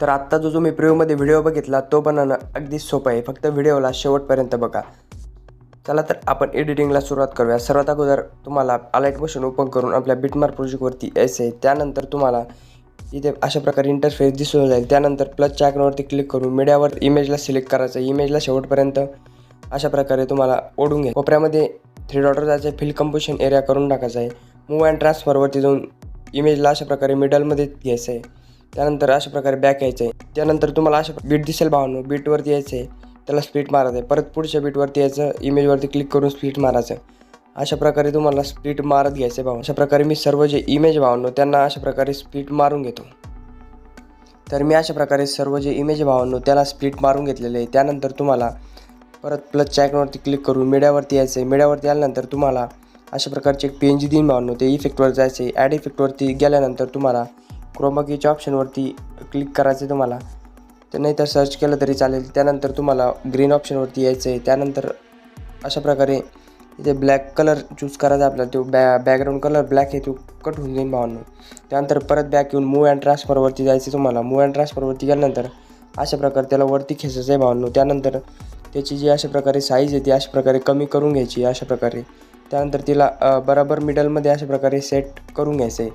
तर आत्ता जो मी प्रिव्ह्यूमध्ये व्हिडिओ बघितला तो बनवणं अगदी सोपं आहे. फक्त व्हिडिओला शेवटपर्यंत बघा. चला तर आपण एडिटिंगला सुरुवात करूया. सर्वात अगोदर तुम्हाला अलाइट मोशन ओपन करून आपल्या बिटमार्क प्रोजेक्टवरती यायचं आहे. त्यानंतर तुम्हाला इथे अशा प्रकारे इंटरफेस दिसून जाईल. त्यानंतर प्लसच्या आयकॉनवरती क्लिक करून मीडियावर इमेजला सिलेक्ट करायचं. इमेजला शेवटपर्यंत अशा प्रकारे तुम्हाला ओढून घ्या. कोपऱ्यामध्ये 3 डॉटवर जायचं आहे. फिल कंपोजिशन एरिया करून टाकायचं आहे. मूव्ह अँड ट्रान्सफरवरती जाऊन इमेजला अशा प्रकारे मिडलमध्ये घ्यायचं आहे. त्यानंतर अशा प्रकारे बॅक यायचं आहे. त्यानंतर तुम्हाला अशा बीट दिसेल भावांनो, बीटवरती यायचं आहे. त्याला स्प्लिट मारायचं आहे. परत पुढच्या बीटवरती यायचं, इमेजवरती क्लिक करून स्प्लिट मारायचं. अशा प्रकारे तुम्हाला स्प्लिट मारत घ्यायचं आहे भावांनो. अशा प्रकारे मी सर्व जे इमेज भावांनो त्यांना अशा प्रकारे स्प्लिट मारून घेतो. तर मी अशा प्रकारे सर्व जे इमेज भावांनो त्याला स्प्लिट मारून घेतलेले आहे. त्यानंतर तुम्हाला परत प्लसच्या आयकॉनवरती क्लिक करून मीडियावरती यायचं आहे. मीडियावरती आल्यानंतर तुम्हाला अशा प्रकारचे एक PNG देईन भावांनो, ते इफेक्टवर जायचं आहे. ॲड इफेक्टवरती गेल्यानंतर तुम्हाला क्रोमा कीच्या ऑप्शनवरती क्लिक करायचं आहे तुम्हाला. तर नाहीतर सर्च केलं तरी चालेल. त्यानंतर तुम्हाला ग्रीन ऑप्शनवरती यायचं आहे. त्यानंतर अशा प्रकारे इथे ब्लॅक कलर चूज करायचा आपल्याला. तो बॅकग्राऊंड कलर ब्लॅक आहे, तो कट होऊन जाईल भावांनो. त्यानंतर परत बॅक येऊन मूव्ह अँड ट्रान्सफरवरती जायचं तुम्हाला. मूव्ह अँड ट्रान्सफरवरती गेल्यानंतर अशा प्रकारे त्याला वरती खेचायचं आहे भावांनो. त्यानंतर त्याची जी अशा प्रकारे साईज आहे ती अशा प्रकारे कमी करून घ्यायची अशा प्रकारे. त्यानंतर तिला बरोबर मिडलमध्ये अशा प्रकारे सेट करून घ्यायचं आहे.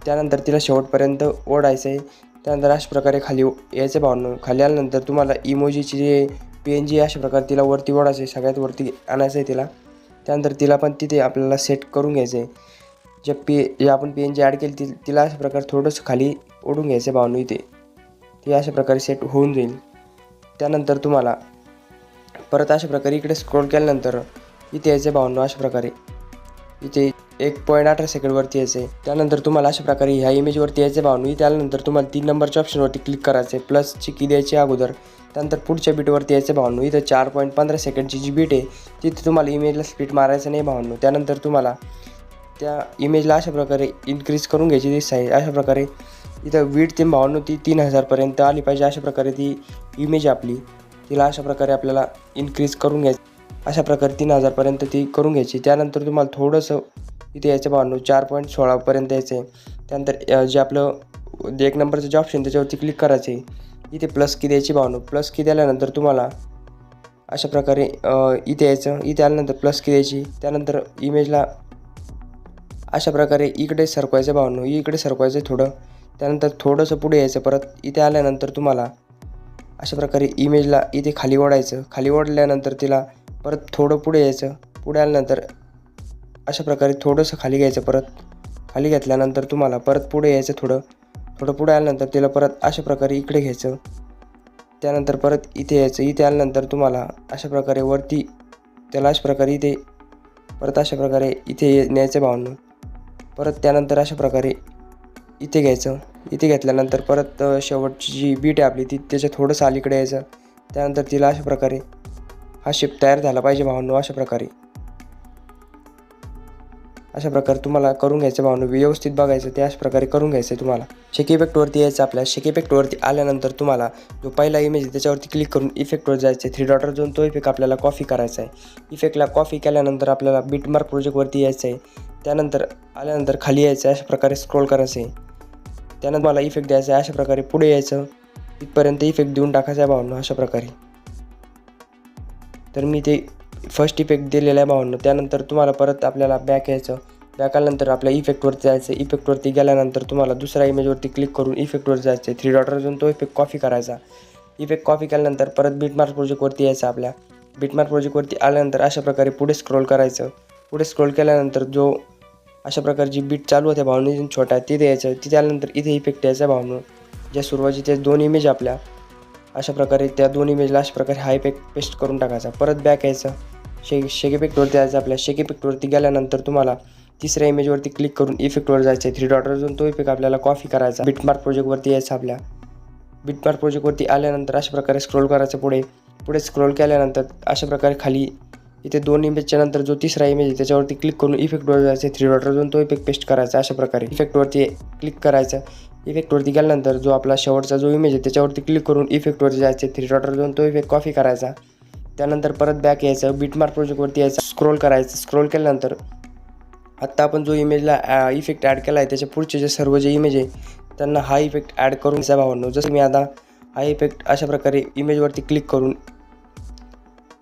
त्यानंतर तिला शेवटपर्यंत ओढायचं आहे. त्यानंतर अशा प्रकारे खाली यायचं भावांनो. खाली आल्यानंतर तुम्हाला इमोजीची जे PNG अशा प्रकारे तिला वरती ओढायचं आहे, सगळ्यात वरती आणायचं आहे तिला. त्यानंतर तिला पण तिथे आपल्याला सेट करून घ्यायचं आहे. जे आपण PNG ॲड केली तिला अशा प्रकारे थोडंसं खाली ओढून घ्यायचं आहे भावांनो. इथे ती अशा प्रकारे सेट होऊन जाईल. त्यानंतर तुम्हाला परत अशा प्रकारे इकडे स्क्रोल केल्यानंतर इथे यायचं आहे भावांनो. अशा प्रकारे इथे 1.18 सेकंडवरती यायचं आहे. त्यानंतर तुम्हाला अशा प्रकारे ह्या इमेजवरती यायचं आहे भावांनो. इथे आल्यानंतर तुम्हाला 3 नंबरच्या ऑप्शनवरती क्लिक करायचं आहे. प्लसची की द्यायची अगोदर. त्यानंतर पुढच्या बीटवरती यायचं भावांनो. इथं 4.15 सेकंडची जी बीट आहे तिथे तुम्हाला इमेजला स्प्लिट मारायचं नाही भावांनो. त्यानंतर तुम्हाला त्या इमेजला अशा प्रकारे इन्क्रीज करून घ्यायची ती साईज. अशा प्रकारे इथं विड्थ ते भावांनो ती 3000पर्यंत आली पाहिजे. अशा प्रकारे ती इमेज आपली तिला अशा प्रकारे आपल्याला इन्क्रीज करून घ्यायची. अशा प्रकारे 3000पर्यंत ती करून घ्यायची. त्यानंतर तुम्हाला थोडंसं इथे यायचं भावांनो 4.16पर्यंत यायचं आहे. त्यानंतर जे आपलं 1 नंबरचं जे ऑप्शन त्याच्यावरती क्लिक करायचं आहे. इथे प्लस की द्यायची भावांनो. प्लस की दिल्यानंतर तुम्हाला अशा प्रकारे इथे यायचं. इथे आल्यानंतर प्लस की द्यायची. त्यानंतर इमेजला अशा प्रकारे इकडे सरकवायचं भावांनो. इकडे सरकवायचं थोडं. त्यानंतर थोडंसं पुढे यायचं. परत इथे आल्यानंतर तुम्हाला अशा प्रकारे इमेजला इथे खाली ओढायचं. खाली ओढल्यानंतर तिला परत थोडं पुढे यायचं. पुढे आल्यानंतर अशा प्रकारे थोडंसं खाली घ्यायचं. परत खाली घेतल्यानंतर तुम्हाला परत पुढे यायचं. थोडं पुढे आल्यानंतर तिला परत अशा प्रकारे इकडे घ्यायचं. त्यानंतर परत इथे यायचं. इथे आल्यानंतर तुम्हाला अशा प्रकारे वरती त्याला अशा प्रकारे इथे परत अशा प्रकारे इथे न्यायचं भावांनो. परत त्यानंतर अशा प्रकारे इथे घ्यायचं. इथे घेतल्यानंतर परत शेवटची जी बीट आहे आपली ती त्याच्या थोडंसं अलीकडे यायचं. त्यानंतर तिला अशा प्रकारे हा शेप तयार झाला पाहिजे भावांनो. अशा प्रकारे तुम्हाला करून घ्यायचं भावांनो. व्यवस्थित बघायचं ते अशा प्रकारे करून घ्यायचं तुम्हाला. शेक इफेक्टवरती यायचं. आपल्या शेक इफेक्टवरती आल्यानंतर तुम्हाला जो पहिला इमेज आहे त्याच्यावरती क्लिक करून इफेक्टवर जायचं आहे. 3 डॉटवर जाऊन तो इफेक्ट आपल्याला कॉपी करायचा आहे. इफेक्टला कॉपी केल्यानंतर आपल्याला बिटमार्क प्रोजेक्टवरती यायचं आहे. त्यानंतर आल्यानंतर खाली यायचं आहे. अशा प्रकारे स्क्रोल करायचं आहे. त्यानंतर मला इफेक्ट द्यायचा आहे. अशा प्रकारे पुढे यायचं. इथपर्यंत इफेक्ट देऊन टाकायचा आहे भावांनो अशा प्रकारे. तर मी ते फर्स्ट इफेक्ट दिलेला आहे भावांनो. त्यानंतर तुम्हाला परत आपल्याला बॅक यायचं. बॅक आल्यानंतर आपल्या इफेक्टवरती जायचं. इफेक्टवरती गेल्यानंतर तुम्हाला दुसऱ्या इमेजवरती क्लिक करून इफेक्टवर जायचं आहे. 3 डॉटवर जाऊन तो इफेक्ट कॉपी करायचा. इफेक्ट कॉपी केल्यानंतर परत बिटमार्क प्रोजेक्टवरती यायचं. आपल्या बिटमार्क प्रोजेक्टवरती आल्यानंतर अशा प्रकारे पुढे स्क्रोल करायचं. पुढे स्क्रोल केल्यानंतर जो अशा प्रकारची बीट चालू होते भावांनो छोटा तिथे यायचं. तिथे आल्यानंतर इथे इफेक्ट यायचा भावांनो. ज्या सुरुवातीच्या 2 इमेज आपल्या अशा प्रकारे त्या 2 इमेजला अशा प्रकारे हा इफेक्ट पेस्ट करून टाकायचा. परत बॅक यायचं. शेक इफेक्टवरती यायचं. आपल्या शेक इफेक्टवरती गेल्यानंतर तुम्हाला तिसऱ्या इमेजवरती क्लिक करून इफेक्टवर जायचं आहे. 3 डॉटवर जाऊन तो इफेक्ट आपल्याला कॉपी करायचा. बिटमार्क प्रोजेक्टवरती यायचं. आपल्या बिटमार्क प्रोजेक्टवरती आल्यानंतर अशा प्रकारे स्क्रोल करायचं. पुढे स्क्रोल केल्यानंतर अशा प्रकारे खाली इथे 2 इमेजच्या नंतर जो तिसरा इमेज आहे त्याच्यावरती क्लिक करून इफेक्टवर जायचं. 3 डॉटवर जाऊन तो इफेक्ट पेस्ट करायचा. अशा प्रकारे इफेक्टवरती क्लिक करायचं. इफेक्टवरती गेल्यानंतर जो आपला शेवटचा जो इमेज आहे त्याच्यावरती क्लिक करून इफेक्टवरती जायचं. 3 डॉटवर जाऊन तो इफेक्ट कॉपी करायचा. त्यानंतर परत बॅक यायचं. बिटमार्क प्रोजेक्टवरती यायचं. स्क्रोल करायचं. स्क्रोल केल्यानंतर आत्ता आपण जो इमेजला इफेक्ट ॲड केला आहे त्याच्या पुढचे जे सर्व जे इमेज आहे त्यांना हा इफेक्ट ॲड करून घ्यायचा भावांनो. जसं मी आता हा इफेक्ट अशा प्रकारे इमेजवरती क्लिक करून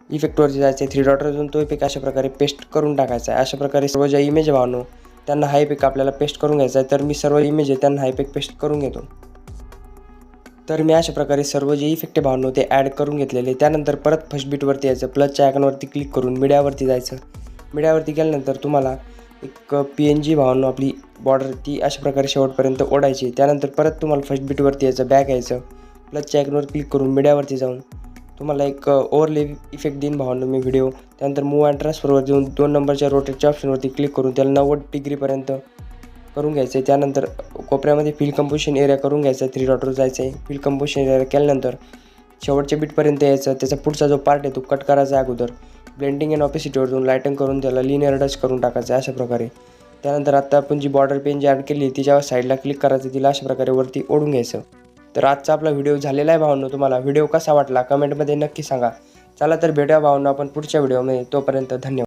इफेक्टवरती जायचं आहे, 3 डॉट अजून तो इफेक्ट अशा प्रकारे पेस्ट करून टाकायचा आहे. अशा प्रकारे सर्व ज्या इमेज आहे भावांनो त्यांना हा इफेक्ट आपल्याला पेस्ट करून घ्यायचा आहे. तर मी सर्व इमेज आहे त्यांना हा इफेक्ट पेस्ट करून घेतो. तर मी अशा प्रकारे सर्व जे इफेक्ट आहे भावांनो ते ॲड करून घेतलेले. त्यानंतर परत फर्स्ट बीटवरती यायचं, प्लसच्या आयकॉनवरती क्लिक करून मीडियावरती जायचं. मीडियावरती गेल्यानंतर तुम्हाला एक PNG भावांनो आपली बॉर्डर ती अशा प्रकारे शेवटपर्यंत ओढायची. त्यानंतर परत तुम्हाला फर्स्ट बीटवरती यायचं, बॅक यायचं, प्लसच्या आयकॉनवर क्लिक करून मीडियावरती जाऊन तुम्हाला एक ओव्हरले इफेक्ट देईन भावांनो मी व्हिडिओ. त्यानंतर मूव्ह अँड ट्रान्सफरवर जाऊन 2 नंबरच्या रोटेटच्या ऑप्शनवरती क्लिक करून त्याला 90 डिग्रीपर्यंत करून घ्यायचं आहे. त्यानंतर कोपऱ्यामध्ये फिल कंपोजिशन एरिया करून घ्यायचा आहे, 3 डॉटवर जायचं आहे. फिल कंपोजिशन एरिया केल्यानंतर शेवटच्या बीटपर्यंत यायचं. त्याचा पुढचा जो पार्ट आहे तो कट करायचा आहे अगोदर. ब्लेंडिंग अँड ऑपेसिटीवर जाऊन लायटन करून त्याला लिनियर टच करून टाकायचं आहे अशा प्रकारे. त्यानंतर आता आपण जी बॉर्डर पेन जी ॲड केली तिच्या साईडला क्लिक करायचं, तिला अशा प्रकारे वरती ओढून घ्यायचं. तर आजचा आपला व्हिडिओ झालेला आहे भावांनो. तुम्हाला व्हिडिओ कसा वाटला कमेंटमध्ये नक्की सांगा. चला तर भेटूया भावांनो आपण पुढच्या व्हिडिओमध्ये. तोपर्यंत धन्यवाद.